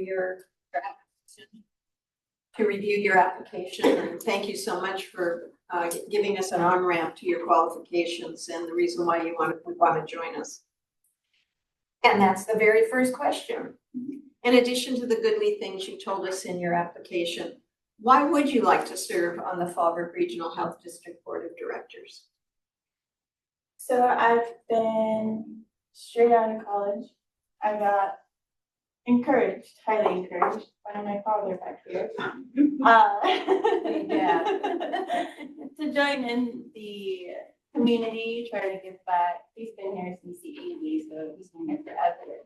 your application, to review your application. And thank you so much for giving us an on-ramp to your qualifications and the reason why you want to join us. And that's the very first question. In addition to the goodly things you told us in your application, why would you like to serve on the Fallbrook Regional Health District Board of Directors? So I've been straight out of college. I got encouraged, highly encouraged by my father back here to join in the community, try to give back. He's been here since the 80s, so he's been here forever.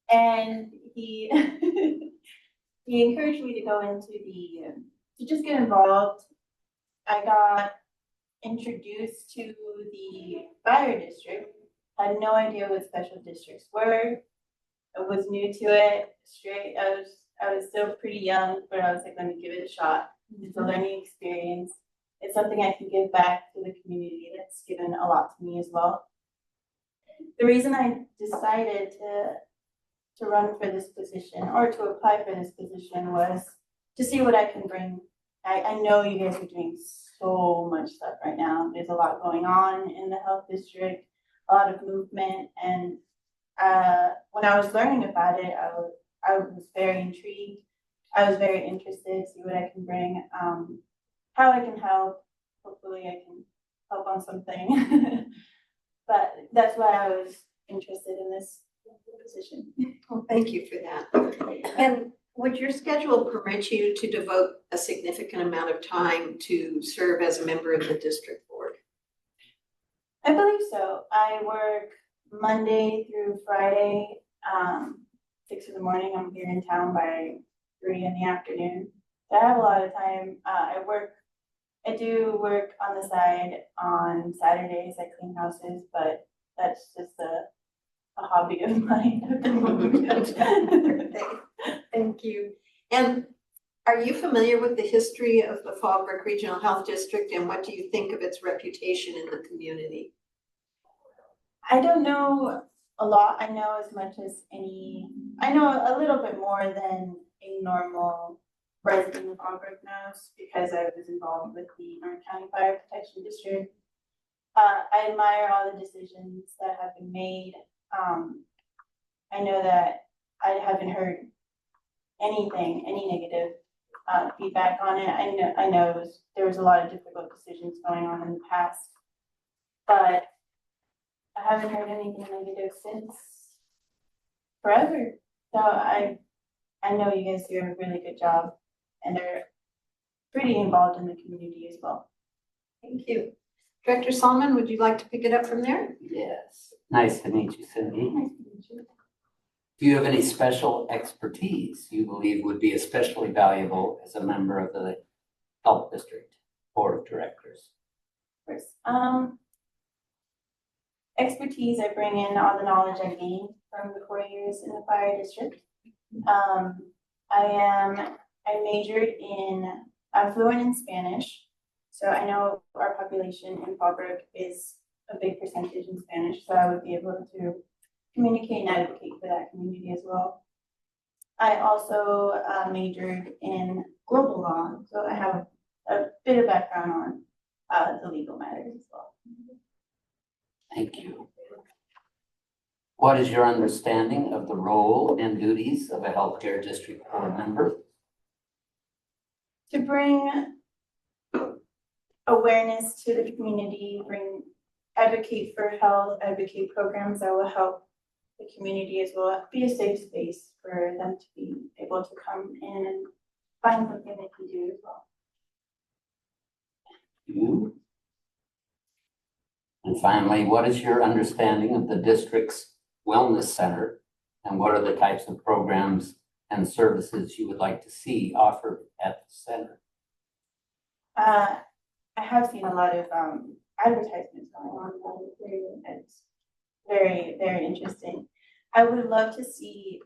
And he he encouraged me to go into to just get involved. I got introduced to the fire district. I had no idea what special districts were. I was new to it. I was still pretty young, but I was like, let me give it a shot. It's a learning experience. It's something I can give back to the community that's given a lot to me as well. The reason I decided to run for this position or to apply for this position was to see what I can bring. I know you guys are doing so much stuff right now. There's a lot going on in the health district, a lot of movement. And when I was learning about it, I was very intrigued. I was very interested to see what I can bring, how I can help. Hopefully I can help on something. But that's why I was interested in this position. Well, thank you for that. And would your schedule permit you to devote a significant amount of time to serve as a member of the district board? I believe so. I work Monday through Friday, 6 in the morning. I'm here in town by 3 in the afternoon. So I have a lot of time. I do work on the side on Saturdays. I clean houses, but that's just a hobby of mine at the moment. Thank you. And are you familiar with the history of the Fallbrook Regional Health District, and what do you think of its reputation in the community? I don't know a lot. I know as much as I know a little bit more than a normal resident of Fallbrook knows, because I was involved with the North County Fire Protection District. I admire all the decisions that have been made. I know that I haven't heard any negative feedback on it. I know there was a lot of difficult decisions going on in the past, but I haven't heard anything negative since forever. So I know you guys do a really good job, and they're pretty involved in the community as well. Thank you. Director Solomon, would you like to pick it up from there? Yes. Nice to meet you, Cindy. Nice to meet you. Do you have any special expertise you believe would be especially valuable as a member of the Health District Board of Directors? Of course. Expertise, I bring in all the knowledge I gained from the 4 years in the fire district. I'm fluent in Spanish, so I know our population in Fallbrook is a big percentage in Spanish, so I would be able to communicate and advocate for that community as well. I also majored in global law, so I have a bit of background on the legal matters as well. Thank you. What is your understanding of the role and duties of a healthcare district board member? To bring awareness to the community, advocate for health, advocate programs that will help the community as well, be a safe space for them to be able to come in and find something they can do as well. You. And finally, what is your understanding of the district's wellness center, and what are the types of programs and services you would like to see offered at the center? I have seen a lot of advertisements going on. It's very, very interesting. I would love to see,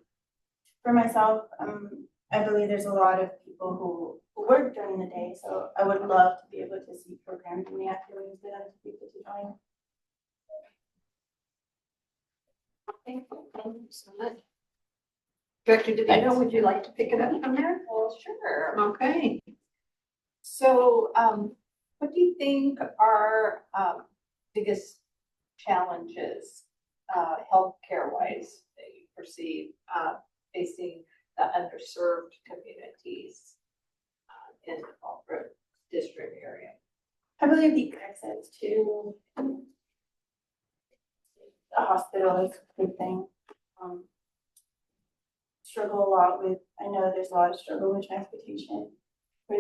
for myself, I believe there's a lot of people who work during the day, so I would love to be able to see programs in the afternoons for them to be able to join. Thank you so much. Director DeVito, Thanks. would you like to pick it up from there? Well, sure. Okay. So, what do you think are, biggest challenges, healthcare wise that you perceive, facing the underserved communities, in the Fallbrook district area? I believe the access to a hospital is a big thing. Struggle a lot with, I know there's a lot of struggle with transportation for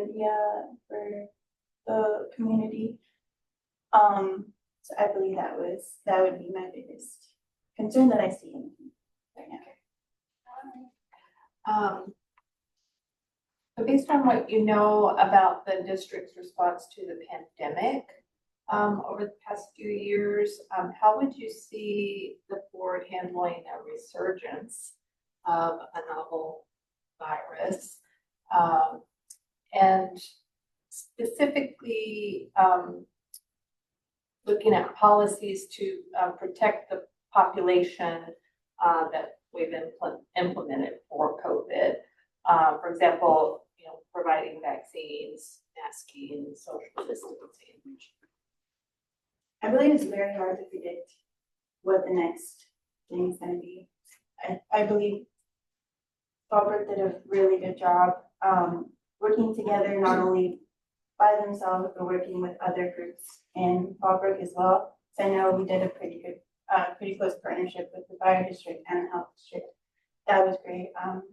the community. So I believe that would be my biggest concern that I see right now. So based on what you know about the district's response to the pandemic, over the past few years, how would you see the board handling a resurgence of a novel virus? And specifically, looking at policies to protect the population that we've implemented for COVID. For example, providing vaccines, masking, social distancing. I believe it's very hard to predict what the next thing is going to be. I believe Fallbrook did a really good job working together, not only by themselves, but working with other groups in Fallbrook as well. So I know we did a pretty close partnership with the fire district and the health district. That was great.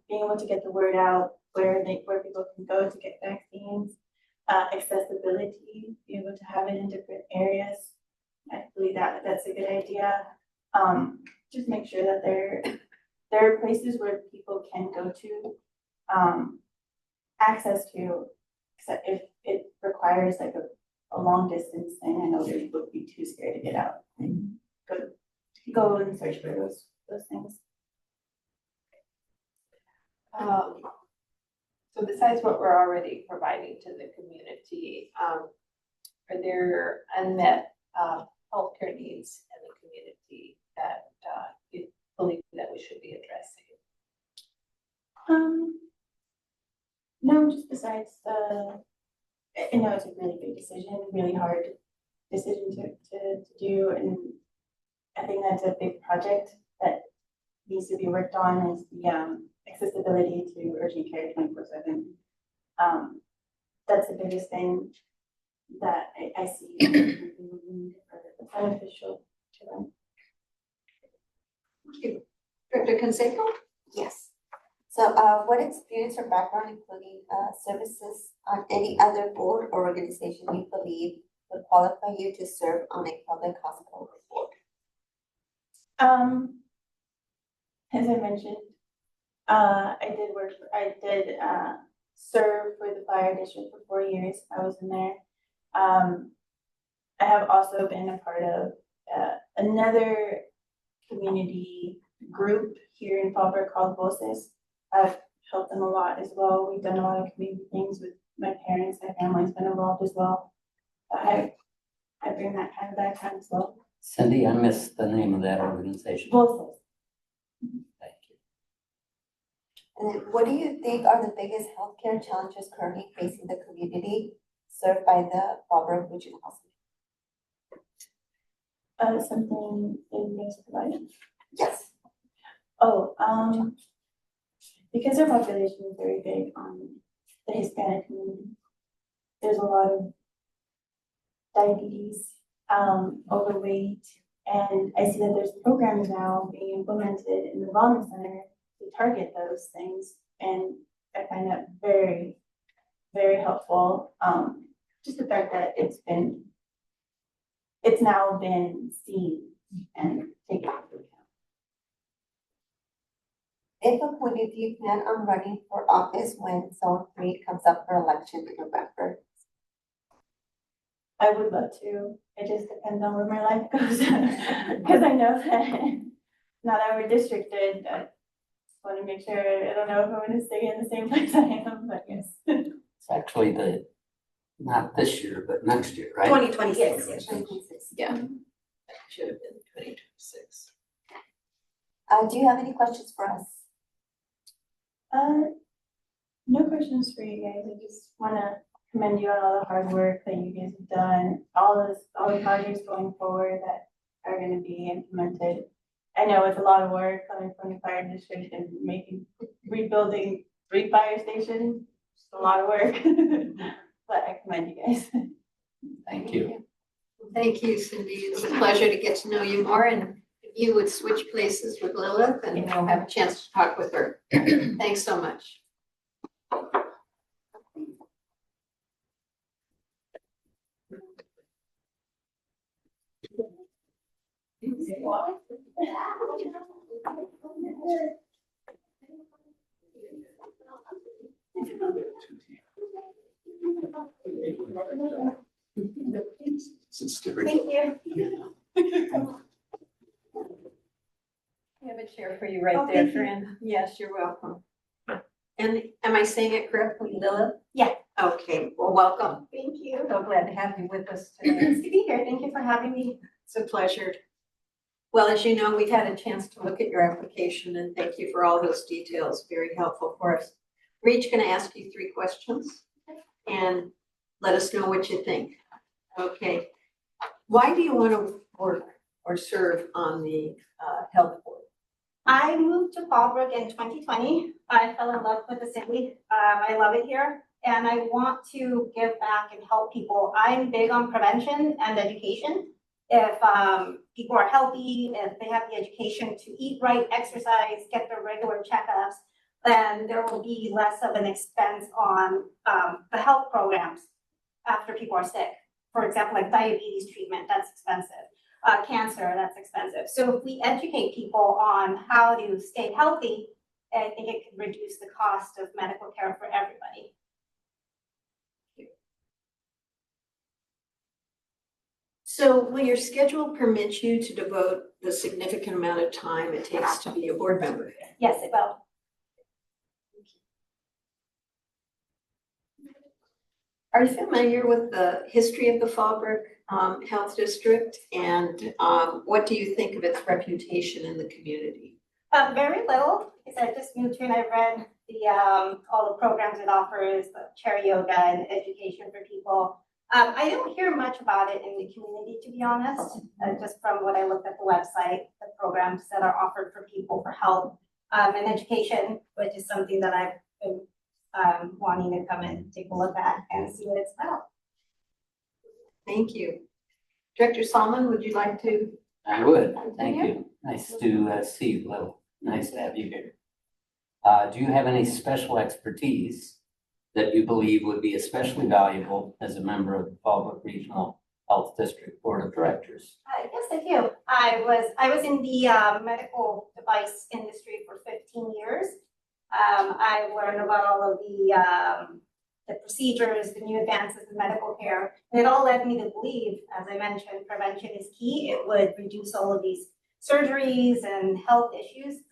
Being able to get the word out where people can go to get vaccines, accessibility, be able to have it in different areas. I believe that's a good idea. Just make sure that there are places where people can go to, access to, except if it requires like a long distance thing. I know there people would be too scared to get out and go and search for those things. So besides what we're already providing to the community, are there unmet healthcare needs in the community that you believe that we should be addressing? No, just besides I know it's a really big decision, really hard decision to do, and I think that's a big project that needs to be worked on is the accessibility to urgent care 24/7. That's the biggest thing that I see beneficial to them. Director Canseco? Yes. So what experience or background, including services on any other board or organization you believe would qualify you to serve on a public hospital board? As I mentioned, I did serve for the fire district for 4 years. I was in there. I have also been a part of another community group here in Fallbrook called Voices. I've helped them a lot as well. We've done a lot of community things with my parents. My family's been involved as well. I bring that kind of background as well. Cindy, I missed the name of that organization. Voices. Thank you. And then what do you think are the biggest healthcare challenges currently facing the community served by the Fallbrook Regional Hospital? Something that you guys provide. Yes. Oh, because our population is very big on the Hispanic community, there's a lot of diabetes, overweight, and I see that there's programs now being implemented in the wellness center to target those things, and I find that very, very helpful. Just the fact that it's now been seen and taken into account. If appointed, do you plan on running for office when Zone 3 comes up for election in November? I would love to. It just depends on where my life goes. Because I know that now that we're districted, I just want to make sure, I don't know if I'm going to stay in the same place I am, but yes. It's actually not this year, but next year, right? 2026. Yes, 2026. Yeah. That should have been 2026. Do you have any questions for us? questions for you guys. I just wanna commend you on all the hard work that you guys have done, all the projects going forward that are gonna be implemented. I know it's a lot of work coming from the fire district and rebuilding 3 fire stations, just a lot of work. But I commend you guys. Thank you. Thank you, Cindy. It's a pleasure to get to know you more, and if you would switch places with Lilith and we'll have a chance to talk with her. Thanks so much. Thank you. I have a chair for you right there, friend. Yes, you're welcome. And am I saying it correctly, Lilith? Yeah. Okay, well, welcome. Thank you. So glad to have you with us today. Nice to be here. Thank you for having me. It's a pleasure. Well, as you know, we've had a chance to look at your application, and thank you for all those details. Very helpful for us. We're each going to ask you 3 questions and let us know what you think. Okay. Why do you want to work or serve on the health board? I moved to Fallbrook in 2020. I fell in love with the city. I love it here, and I want to give back and help people. I'm big on prevention and education. If people are healthy, if they have the education to eat right, exercise, get their regular checkups, then there will be less of an expense on the health programs after people are sick. For example, like diabetes treatment, that's expensive. Cancer, that's expensive. So if we educate people on how to stay healthy, I think it can reduce the cost of medical care for everybody. So will your schedule permit you to devote the significant amount of time it takes to be a board member? Yes, it will. Are you familiar with the history of the Fallbrook Health District, and what do you think of its reputation in the community? Very little, because I just moved here and I read the all the programs it offers, the chair yoga and education for people. I don't hear much about it in the community, to be honest, just from what I looked at the website, the programs that are offered for people for health and education, which is something that I've been wanting to come and take a look at and see what it's about. Thank you. Director Salmon, would you like to? I would, thank you. Nice to see you, Lil. Nice to have you here. Do you have any special expertise that you believe would be especially valuable as a member of the Fallbrook Regional Health District Board of Directors? Yes, I do. I was in the medical device industry for 15 years. I learned about all of the procedures, the new advances in medical care, and it all led me to believe, as I mentioned, prevention is key. It would reduce all of these surgeries and health issues.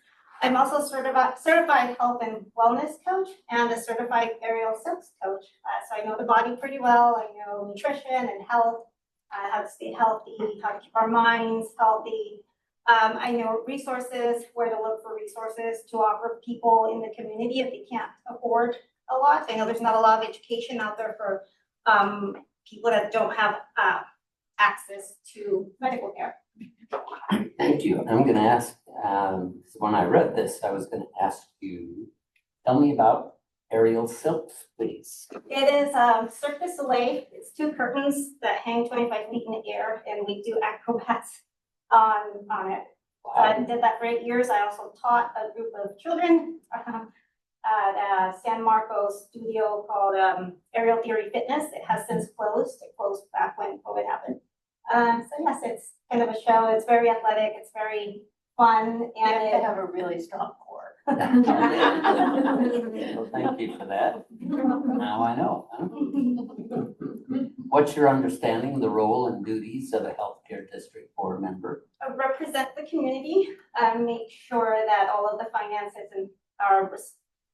I'm also certified health and wellness coach and a certified aerial silks coach. So I know the body pretty well. I know nutrition and health, how to stay healthy, how to keep our minds healthy. I know resources, where to look for resources to offer people in the community if they can't afford a lot. I know there's not a lot of education out there for people that don't have access to medical care. Thank you. I'm going to ask, when I read this, I was going to ask you, tell me about aerial silks, please. It is Cirque du Soleil. It's 2 curtains that hang 25 feet in the air, and we do acrobats on it. I did that for 8 years. I also taught a group of children at San Marcos studio called Aerial Theory Fitness. It has since closed. It closed back when COVID happened. So yes, it's kind of a show. It's very athletic. It's very fun, and They have a really strong core. Well, thank you for that. Now I know. What's your understanding of the role and duties of a healthcare district board member? represent the community, make sure that all of the finances are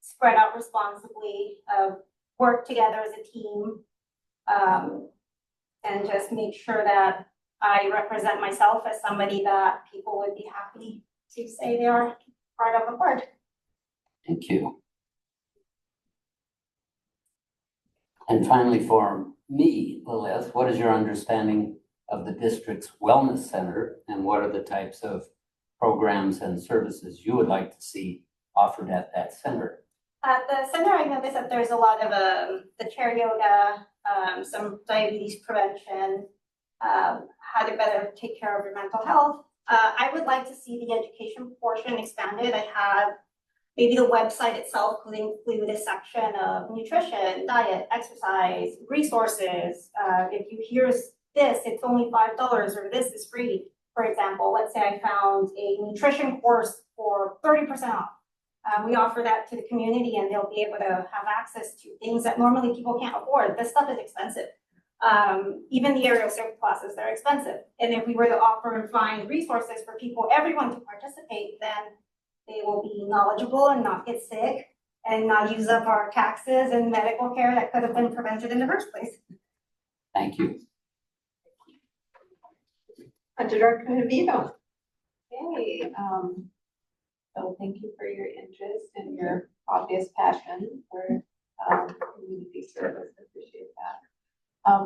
spread out responsibly, work together as a team, and just make sure that I represent myself as somebody that people would be happy to say they are part of the board. Thank you. And finally, for me, Lilith, what is your understanding of the district's wellness center, and what are the types of programs and services you would like to see offered at that center? At the center, I noticed that there's a lot of the chair yoga, some diabetes prevention, how to better take care of your mental health. I would like to see the education portion expanded. I have maybe the website itself could include a section of nutrition, diet, exercise, resources. If you hear this, it's only $5 or this is free. For example, let's say I found a nutrition course for 30% off. We offer that to the community and they'll be able to have access to things that normally people can't afford. This stuff is expensive. Even the aerial circ classes, they're expensive. And if we were to offer and find resources for people, everyone to participate, then they will be knowledgeable and not get sick and not use up our taxes and medical care that could have been prevented in the first place. Thank you. Director Vivo. Okay, so thank you for your interest and your obvious passion for community service. Appreciate that.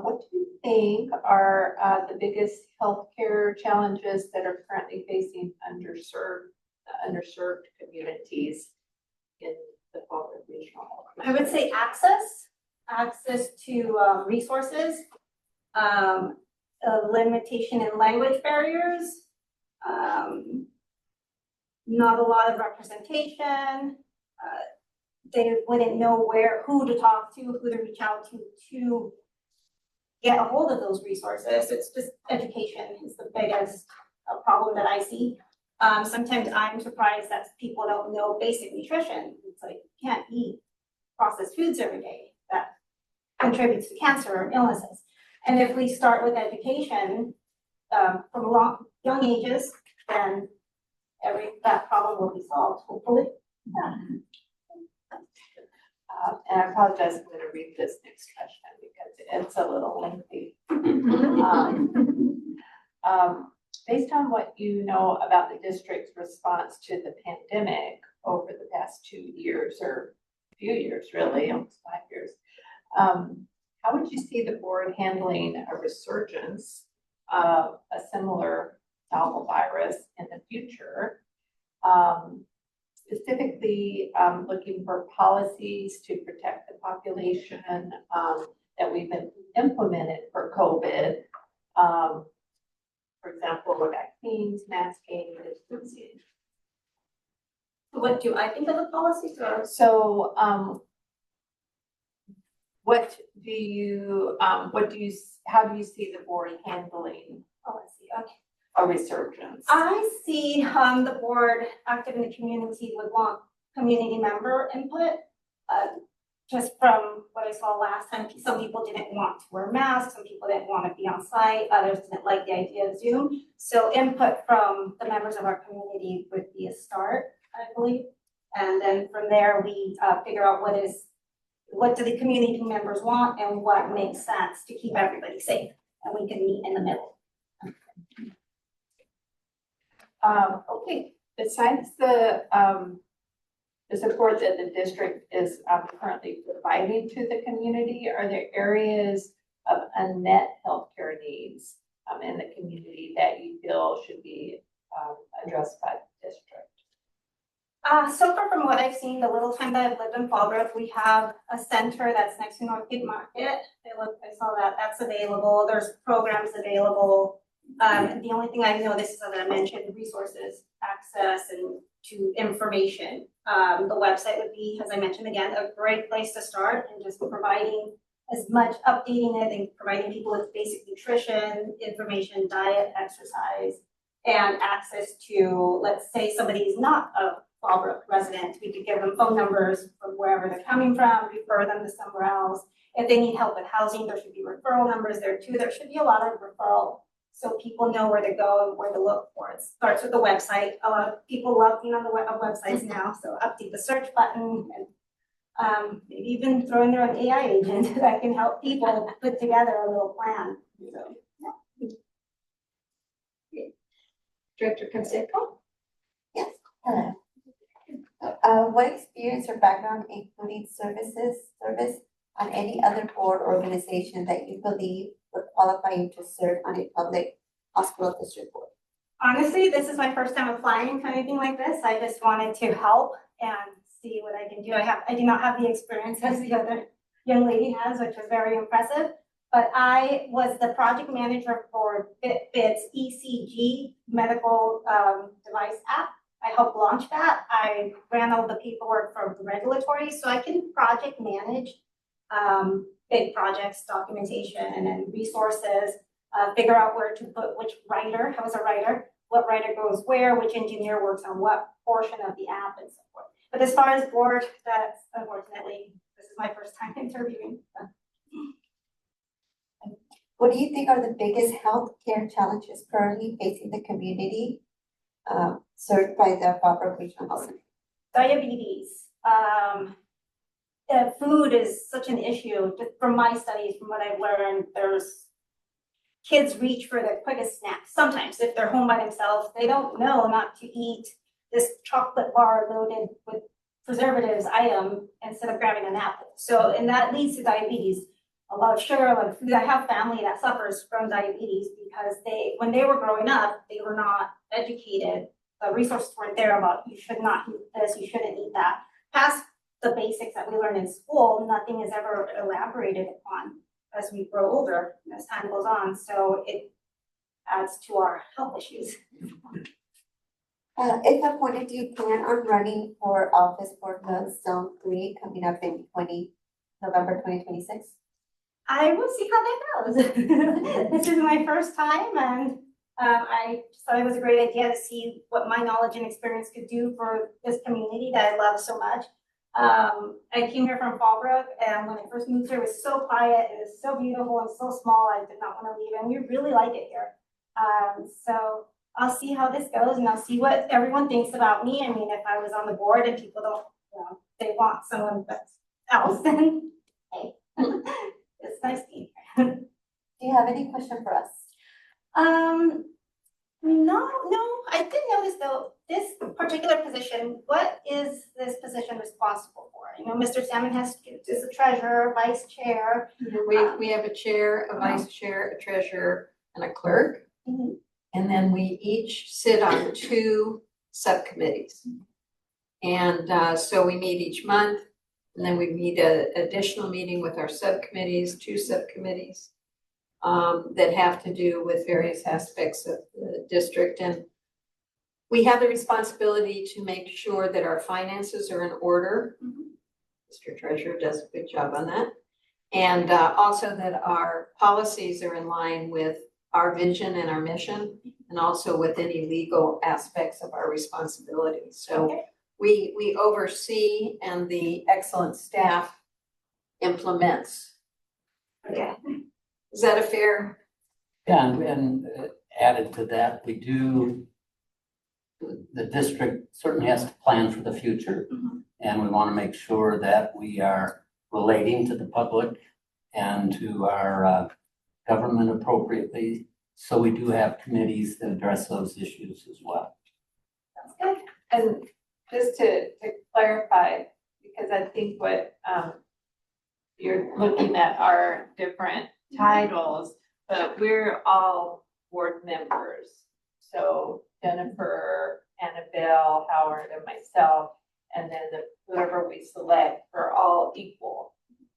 What do you think are the biggest healthcare challenges that are currently facing underserved communities in the Fallbrook Regional Health? I would say access to resources, a limitation in language barriers, not a lot of representation. They wouldn't know who to talk to, who to reach out to get a hold of those resources. It's just education is the biggest problem that I see. Sometimes I'm surprised that people don't know basic nutrition. It's like you can't eat processed foods every day. That contributes to cancer or illnesses. And if we start with education from young ages, then that problem will be solved, hopefully. Yeah. And I apologize, I'm going to read this next question because it's a little lengthy. Based on what you know about the district's response to the pandemic over the past 2 years, or a few years really, almost 5 years, how would you see the board handling a resurgence of a similar novel virus in the future? Specifically, looking for policies to protect the population that we've been implemented for COVID. For example, vaccines, masking, distancing. What do I think of the policies? Or So, how do you see the board handling policy? Okay. a resurgence? I see the board active in the community would want community member input. Just from what I saw last time, some people didn't want to wear masks, some people didn't want to be on site, others didn't like the idea of Zoom. So input from the members of our community would be a start, I believe. And then from there, we figure out what do the community members want and what makes sense to keep everybody safe. And we can meet in the middle. Okay, besides the support that the district is currently providing to the community, are there areas of unmet healthcare needs in the community that you feel should be addressed by the district? So far from what I've seen, the little time that I've lived in Fallbrook, we have a center that's next to Northgate Market. I saw that's available. There's programs available. The only thing I noticed is, as I mentioned, resources, access, and to information. The website would be, as I mentioned again, a great place to start, and just providing as much, updating it and providing people with basic nutrition, information, diet, exercise, and access to, let's say somebody's not a Fallbrook resident, we could give them phone numbers from wherever they're coming from, refer them to somewhere else. If they need help with housing, there should be referral numbers there too. There should be a lot of referral so people know where to go and where to look for. It starts with the website. A lot of people love being on the websites now, so update the search button and maybe even throw in there an AI agent that can help people put together a little plan. So, yeah. Director Canseco? Yes. What experience or background, including service on any other board or organization that you believe would qualify you to serve on a public hospital district board? Honestly, this is my first time applying to anything like this. I just wanted to help and see what I can do. I do not have the experience as the other young lady has, which was very impressive. But I was the project manager for Fitbit's ECG medical device app. I helped launch that. I ran all the paperwork for the regulatory, so I can project manage big projects, documentation, and then resources, figure out where to put which writer. I was a writer, what writer goes where, which engineer works on what portion of the app and so forth. But as far as board, that's unfortunately, this is my first time interviewing. What do you think are the biggest healthcare challenges currently facing the community served by the Fallbrook Regional Health Center? Diabetes. Food is such an issue. Just from my studies, from what I've learned, there's kids reach for the quickest snacks. Sometimes if they're home by themselves, they don't know not to eat this chocolate bar loaded with preservatives item instead of grabbing an apple. So, and that leads to diabetes. A lot of sugar, a lot of food. I have family that suffers from diabetes because when they were growing up, they were not educated. The resources weren't there about you should not eat this, you shouldn't eat that. Past the basics that we learn in school, nothing is ever elaborated upon as we grow older and as time goes on. So it adds to our health issues. If appointed, do you plan on running for office for the Zone 3 coming up in November 2026? I will see how that goes. This is my first time, and I just thought it was a great idea to see what my knowledge and experience could do for this community that I love so much. I came here from Fallbrook, and when I first moved here, it was so quiet, it was so beautiful and so small, I did not want to leave, and we really like it here. So I'll see how this goes, and I'll see what everyone thinks about me. I mean, if I was on the board and people don't, they want someone else, then hey. It's nice being here. Do you have any question for us? No, I did notice though, this particular position, what is this position responsible for? You know, Mr. Salmon is a treasurer, vice chair. We have a chair, a vice chair, a treasurer, and a clerk. Mhm. And then we each sit on 2 subcommittees. And so we meet each month, and then we meet an additional meeting with our subcommittees, 2 subcommittees that have to do with various aspects of the district. And we have the responsibility to make sure that our finances are in order. Mr. Treasurer does a good job on that. And also that our policies are in line with our vision and our mission, and also with any legal aspects of our responsibility. So we oversee, and the excellent staff implements. Okay. Is that a fair? Yeah, and added to that, the district certainly has to plan for the future. Mhm. And we want to make sure that we are relating to the public and to our government appropriately. So we do have committees that address those issues as well. That's good. And just to clarify, because I think what you're looking at are different titles, but we're all board members. So Jennifer, Annabelle, Howard, and myself, and then whoever we select are all equal.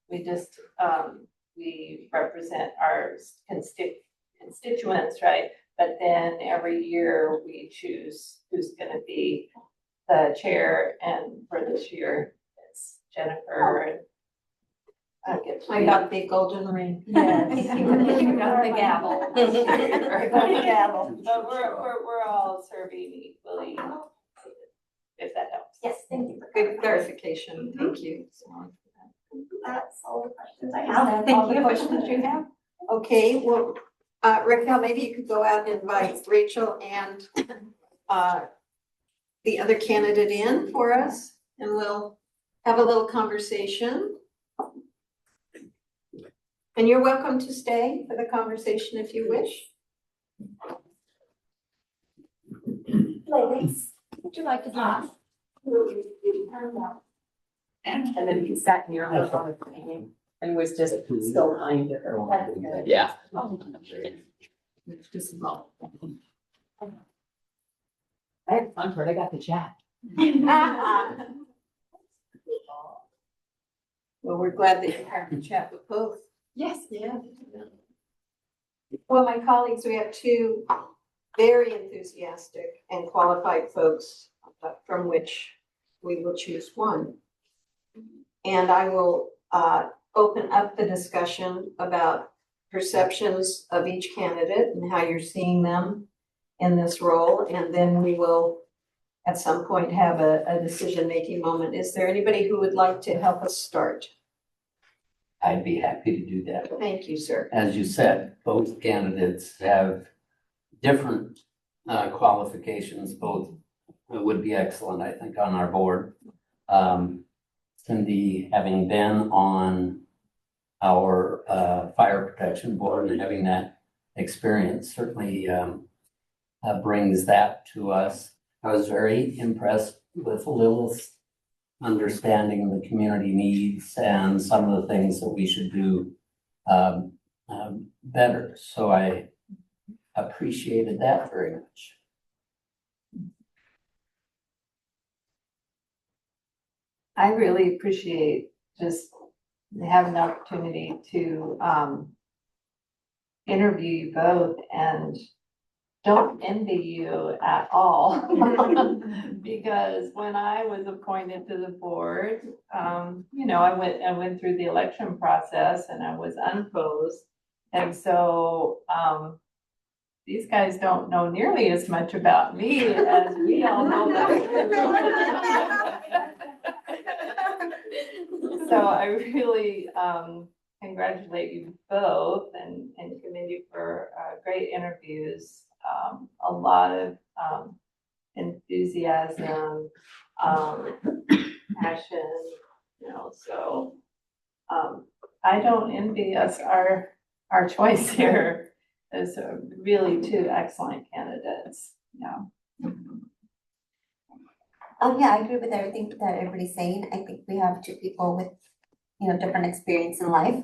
We just, we represent our constituents, right? But then every year we choose who's gonna be the chair, and for this year, it's Jennifer. And I got the golden ring. Yes. You got the gavel. But we're all serving equally, if that helps. Yes, thank you. Good clarification. Thank you. That's all the questions I Is have. that Thank all the you. questions you have? Okay, well, Raquel, maybe you could go out and invite Rachel and the other candidate in for us, and we'll have a little conversation. And you're welcome to stay for the conversation if you wish. Ladies, would you like to talk? And then you sat in your little meeting. and was just so kind to her. Yeah. Just small. I had fun for it. I got to chat. Well, we're glad that you had a chat with both. Yes. Yeah. Well, my colleagues, we have two very enthusiastic and qualified folks from which we will choose one. And I will open up the discussion about perceptions of each candidate and how you're seeing them in this role. And then we will, at some point, have a decision-making moment. Is there anybody who would like to help us start? I'd be happy to do that. Thank you, sir. As you said, both candidates have different qualifications. Both would be excellent, I think, on our board. Cindy, having been on our fire protection board and having that experience certainly brings that to us. I was very impressed with Lilith's understanding the community needs and some of the things that we should do better. So I appreciated that very much. I really appreciate just having the opportunity to interview you both, and don't envy you at all. Because when I was appointed to the board, you know, I went through the election process and I was unopposed. And so these guys don't know nearly as much about me as we all know that. So I really congratulate you both and commend you for great interviews. A lot of enthusiasm, passion, you know, so I don't envy us our choice here. As really two excellent candidates, yeah. Yeah, I agree with everything that everybody's saying. I think we have two people with, you know, different experience in life.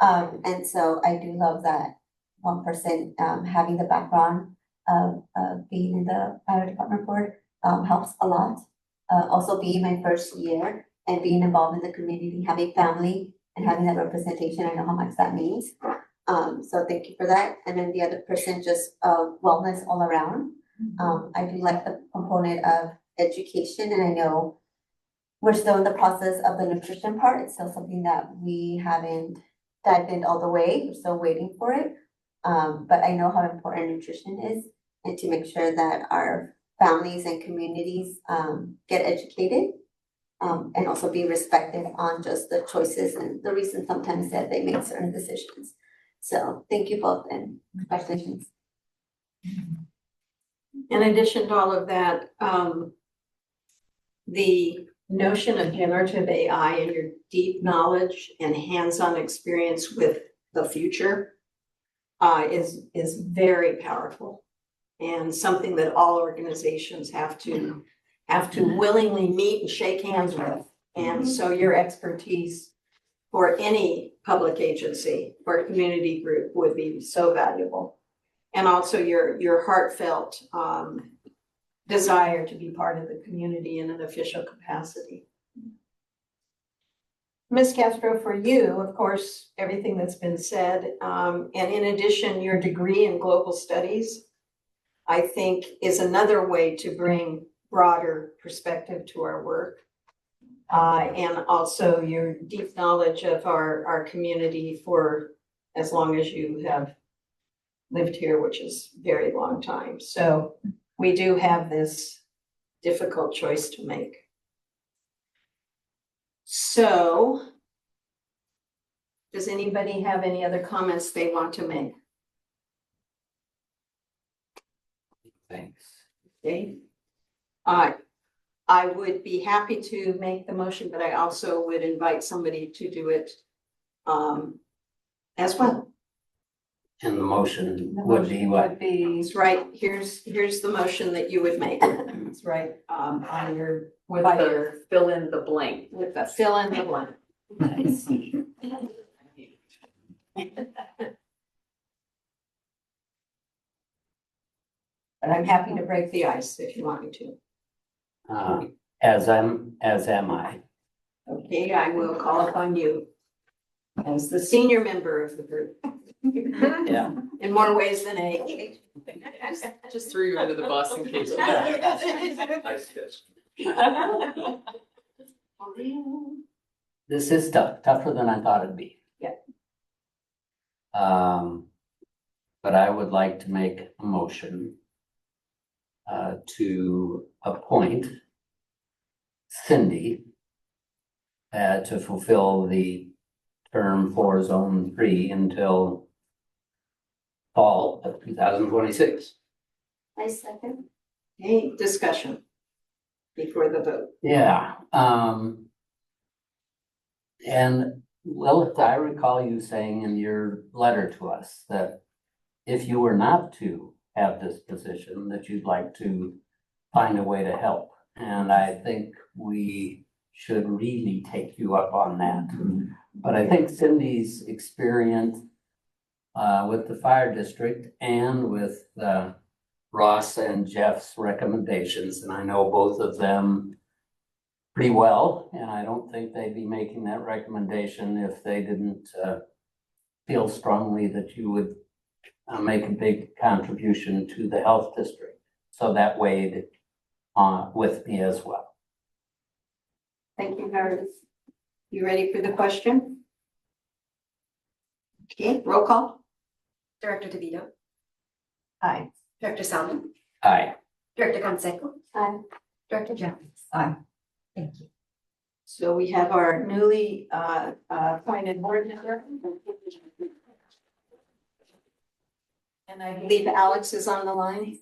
And so I do love that one person having the background of being in the fire department board helps a lot. Also being my first year and being involved in the community, having family and having that representation, I know how much that means. So thank you for that. And then the other person, just wellness all around. I do like the component of education, and I know we're still in the process of the nutrition part. It's still something that we haven't dived in all the way. We're still waiting for it. But I know how important nutrition is, and to make sure that our families and communities get educated and also be respected on just the choices and the reasons sometimes that they make certain decisions. So thank you both and congratulations. In addition to all of that, the notion of generative AI and your deep knowledge and hands-on experience with the future is very powerful and something that all organizations have to willingly meet and shake hands with. And so your expertise for any public agency or community group would be so valuable. And also your heartfelt desire to be part of the community in an official capacity. Ms. Castro, for you, of course, everything that's been said, and in addition, your degree in global studies, I think is another way to bring broader perspective to our work. And also your deep knowledge of our community for as long as you have lived here, which is a very long time. So we do have this difficult choice to make. So does anybody have any other comments they want to make? Thanks. Okay. I would be happy to make the motion, but I also would invite somebody to do it as well. And the motion would be what? Would be, It's right, here's the motion that you would make. It's right on your, With by the your, fill in the blank. with the fill in the blank. I see. But I'm happy to break the ice if you want me to. As am I. Okay, I will call upon you as the senior member of the group. Yeah. In more ways than a. Just threw you under the bus in case. This is tough, tougher than I thought it'd be. Yeah. But I would like to make a motion to appoint Cindy to fulfill the term for Zone 3 until fall of 2026. I second. Any discussion before the vote? Yeah, and Lilith, I recall you saying in your letter to us that if you were not to have this position, that you'd like to find a way to help. And I think we should really take you up on that. But I think Cindy's experience with the fire district and with Ross and Jeff's recommendations, and I know both of them pretty well, and I don't think they'd be making that recommendation if they didn't feel strongly that you would make a big contribution to the health district. So that weighed with me as well. Thank you, Meredith. You ready for the question? Okay, roll call. Director DeVito, Aye. Director Salmon, Aye. Director Canseco, Aye. Director Jones. Aye. Thank you. So we have our newly appointed board member. And I believe Alex is on the line.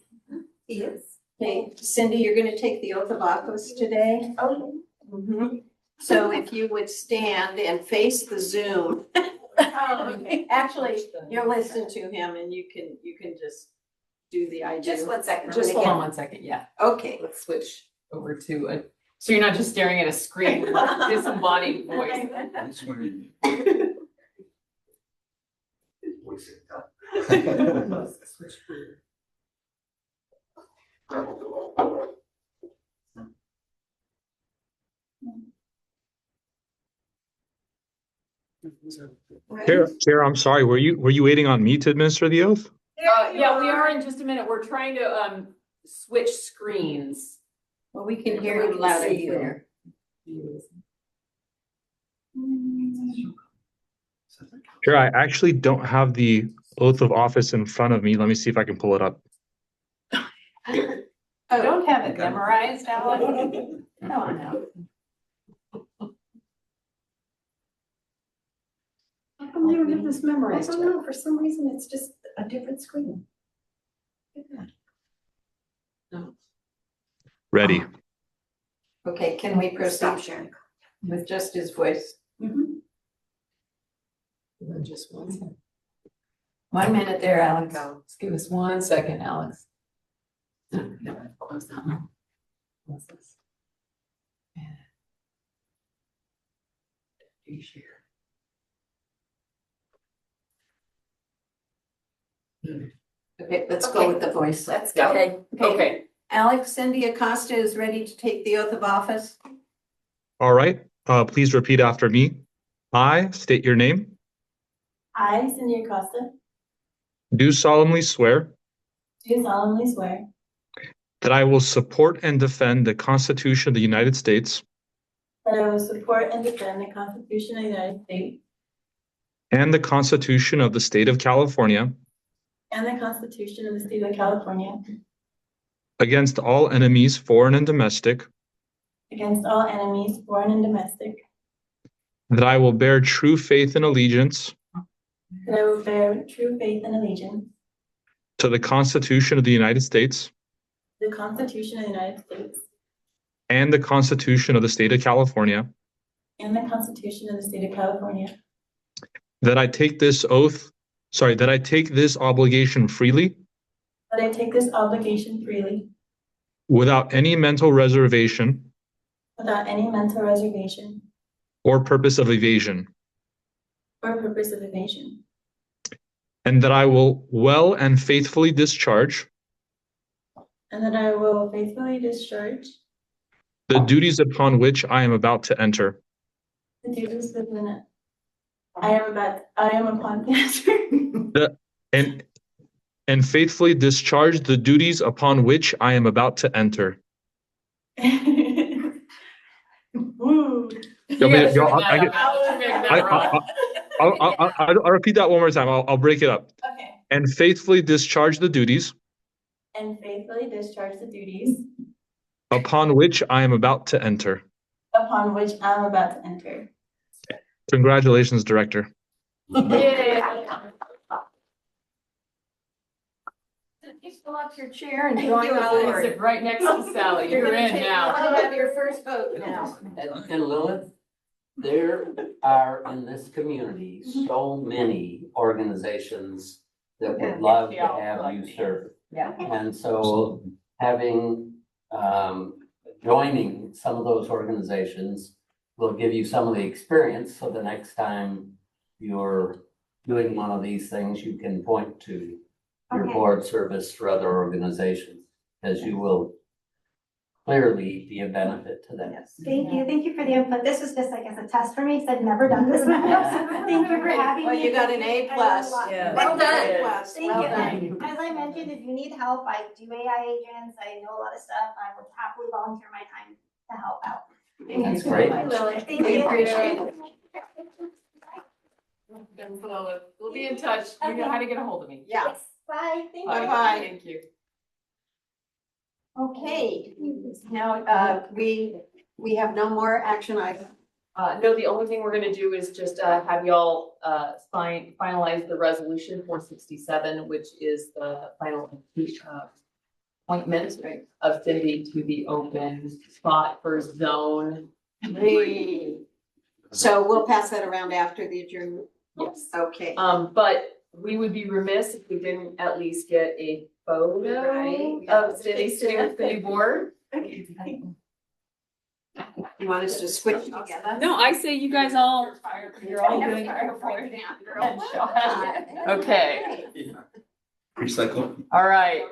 He is. Okay, Cindy, you're going to take the oath of office today. Oh, Mhm. So if you would stand and face the Zoom. okay. Actually, you'll listen to him and you can just do the I do. Just 1 second. Just Hold on 1 second, yeah. Okay. Let's switch over to a, so you're not just staring at a screen with a disembodied voice. Chair, I'm sorry, were you waiting on me to administer the oath? Yeah, we are in just a minute. We're trying to switch screens. Well, we can hear you loud and clear. Chair, I actually don't have the oath of office in front of me. Let me see if I can pull it up. I don't have it memorized, Alex. Come on now. How come you don't have this I memorized? don't know, for some reason, it's just a different screen. Ready. Okay, can we Stop proceed sharing. with just his voice? Just 1 second. 1 minute there, Alex. Just give us 1 second, Alex. Close that one. Close this. And share. Okay, let's go with the voice. Let's go. Okay. Okay. Alex, Cindy Acosta is ready to take the oath of office. All right, please repeat after me. I state your name, I, Cindy Acosta, do solemnly swear do solemnly swear that I will support and defend the Constitution of the United States that I will support and defend the Constitution of the United States and the Constitution of the State of California and the Constitution of the State of California against all enemies, foreign and domestic, against all enemies, foreign and domestic, that I will bear true faith and allegiance that I will bear true faith and allegiance to the Constitution of the United States to the Constitution of the United States and the Constitution of the State of California, and the Constitution of the State of California, that I take this obligation freely that I take this obligation freely without any mental reservation without any mental reservation or purpose of evasion, or purpose of evasion, and that I will well and faithfully discharge and that I will faithfully discharge the duties upon which I am about to enter. the duties within I am upon to enter. The, and faithfully discharge the duties upon which I am about to enter. Woo. You want me to- Yeah, I get- I'll repeat that one more time. I'll break it up. Okay. And faithfully discharge the duties And faithfully discharge the duties upon which I am about to enter. upon which I'm about to enter. Congratulations, Director. You fill up your chair and Thank join you, the Alex. board. Sit right next to Sally. You're in now. You have your first vote now. And Lilith, there are in this community so many organizations that would love to have you serve. Yeah. And so having, joining some of those organizations will give you some of the experience, so the next time you're doing one of these things, you can point to your Okay. board service for other organizations, as you will clearly be a benefit to them. Thank you for the input. This was just, I guess, a test for me, because I've never done this before. So thank you for having me. Well, you got an A+. Yeah. Well done. Thank Well you. done. As I mentioned, if you need help, I do AI agents, I know a lot of stuff, I would happily volunteer my time to help out. That's great. Hi, Lily. Thank We you. appreciate it. We'll be in touch. You know how to get a hold of me. Yeah. Yes. Bye, thank you. Bye-bye. Thank you. Okay, now, we have no more action items. No, the only thing we're gonna do is just, have y'all, finalize the resolution 467, which is the final, appointment of Cindy to the open spot for zone. So we'll pass that around after the adjournment. Yes. Okay. But we would be remiss if we didn't at least get a photo Right. of Cindy sitting with the new board. You want us to switch together? No, I say you guys all, you're all doing. Okay, Recycle. all right.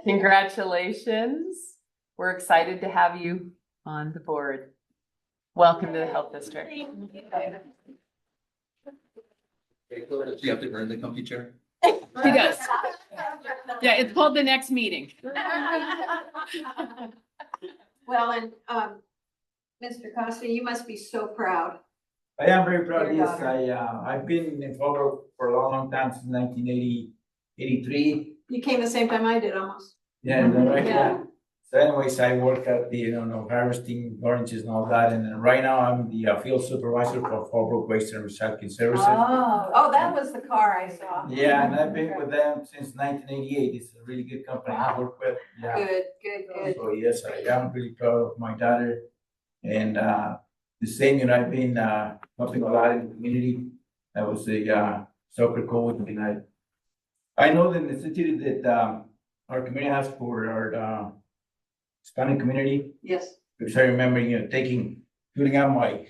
Congratulations. We're excited to have you on the board. Welcome to the Health District. Do you have to earn the comfy chair? He does. Yeah, it's called the next meeting. Well, and, Mr. Costa, you must be so proud. I am very proud of Your this. daughter. I've been in Fallbrook for a long time, since 1983. You came the same time I did almost. Yeah, right. Yeah. So anyways, I work at the, harvesting oranges and all that. And then right now I'm the field supervisor for Fallbrook Waste and Recycling Services. Oh, that was the car I saw. Yeah, and I've been with them since 1988. It's a really good company I work with. Yeah. Good. So yes, I am really proud of my daughter. And the same, I've been helping a lot in the community. I was a soccer coach, and I know the necessity that our community has for our Hispanic community. Yes. Because I remember, filling up my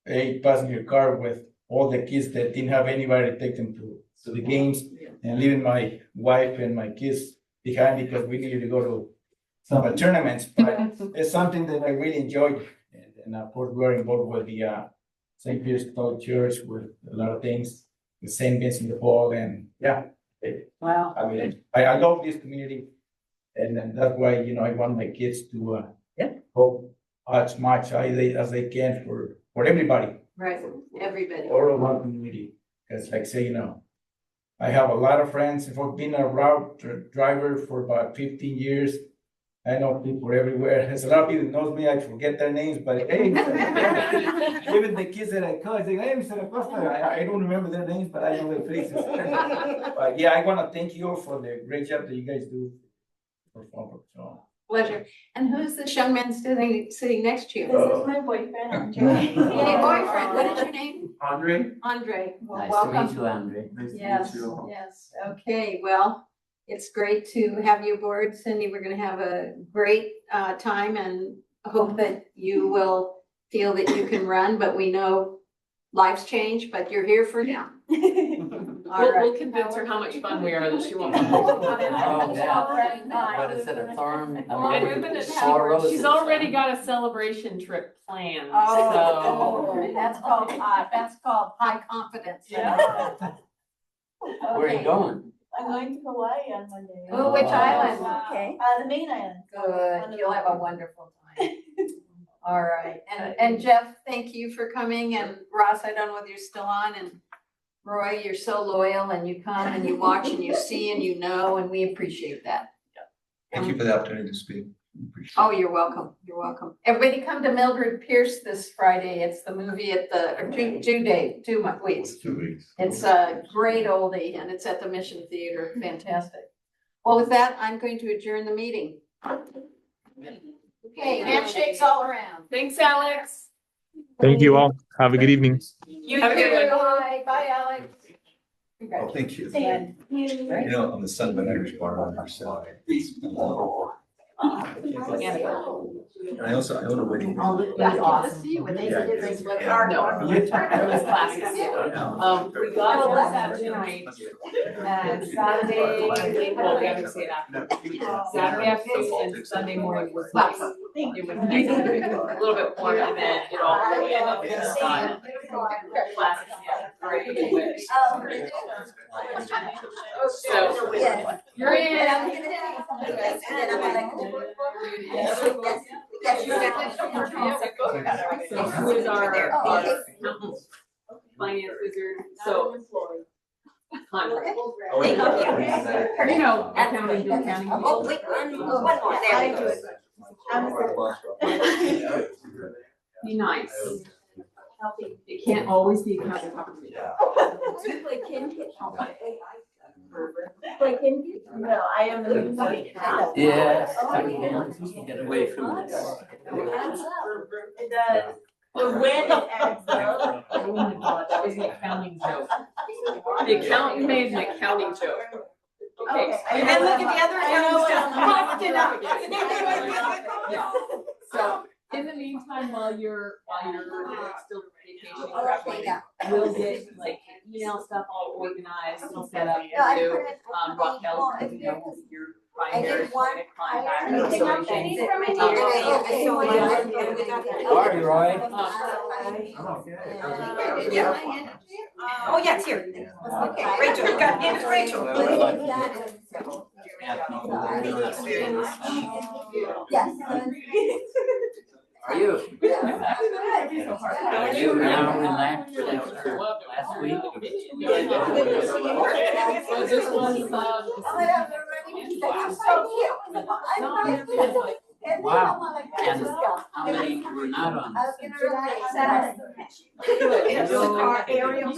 8-passenger car with all the kids that didn't have anybody to take them to the games, and leaving my wife and my kids behind because we needed to go to some tournaments. But it's something that I really enjoyed. And of course, we're involved with the St. Peter's Catholic Church with a lot of things, the St. Vincent de Paul, and yeah. Wow. I mean, I love this community, and that's why, I want my kids to hope as much as they can for everybody, Right, everybody. all of our community. Because like I say, I have a lot of friends. I've been a route driver for about 15 years. I know people everywhere. There's a lot of people that knows me. I forget their names, but hey, even the kids that I call, I say, hey, Mr. Acosta, I don't remember their names, but I know their faces. But yeah, I want to thank you all for the great job that you guys do for Fallbrook. So. Pleasure. And who's this young man sitting next to you? This is my boyfriend, Andre. Hey, boyfriend, what is your name? Andre. Andre. Well, Nice to welcome. meet you, Andre. Nice to Yes, meet you all. yes. Okay, well, it's great to have you aboard, Cindy. We're gonna have a great time and hope that you will feel that you can run, but we know lives change, but you're here for now. All We'll right. convince her how much fun we are that she won't. Oh, yeah. What is it, a thorn? And we've been at Four roses. she's already got a celebration trip planned, Oh, so. that's called high confidence. Yeah. Where are you going? I'm going to Hawaii on Monday. Oh, which island? Okay. The main island. Good, you'll have a wonderful time. All right, and Jeff, thank you for coming, and Ross, I don't know whether you're still on, and Roy, you're so loyal, and you come and you watch and you see and you know, and we appreciate that. Thank you for the opportunity to speak. Appreciate Oh, you're welcome, you're welcome. Everybody come to Mildred Pierce this Friday, it's the movie at the, or two weeks. 2 weeks. It's a great oldie, and it's at the Mission Theater, fantastic. Well, with that, I'm going to adjourn the meeting. Okay, handshakes all around. Thanks, Alex. Thank you all. Have a good evening. You Have a good one. Bye, Alex. Oh, thank you. Thank You know, I'm the son of an Irish bar owner, so. And I own a wedding. That's awesome. See you when they Yeah. did this with Yeah. our. No, you're talking about those classes. We got one Saturday night, and Saturday, well, we haven't seen that. Saturday afternoon and Sunday morning was nice. It was nice, a little bit warm, and then it all really ended up in the sun. Classes, yeah, great. So, Yes. you're in. And I'm gonna- yes, and then I'm like, yes, So who is our accountant, finance wizard, so. Hunter. You know, accounting, accounting. Oh, wait, one more, there we go. Be nice. It can't always be accounting conversation. No, I am the. Yes. Get away from this. It does. But when it adds up. Oh my God, that was an accounting joke. The accountant made an accounting joke. Okay. And then look at the other accountants just busted up. So, in the meantime, while you're still vacation prepping, we'll get like email stuff all organized, we'll set up for you. Raquel, you know, your primary point of contact. I So did everything. Sorry, Roy. Oh, yeah, it's here. Okay, Rachel, you got it, Rachel. Yes. Are you? Are you now relaxed after last week? So this was, Wow. And how many were not on? I was gonna relax. Good. So our Ariel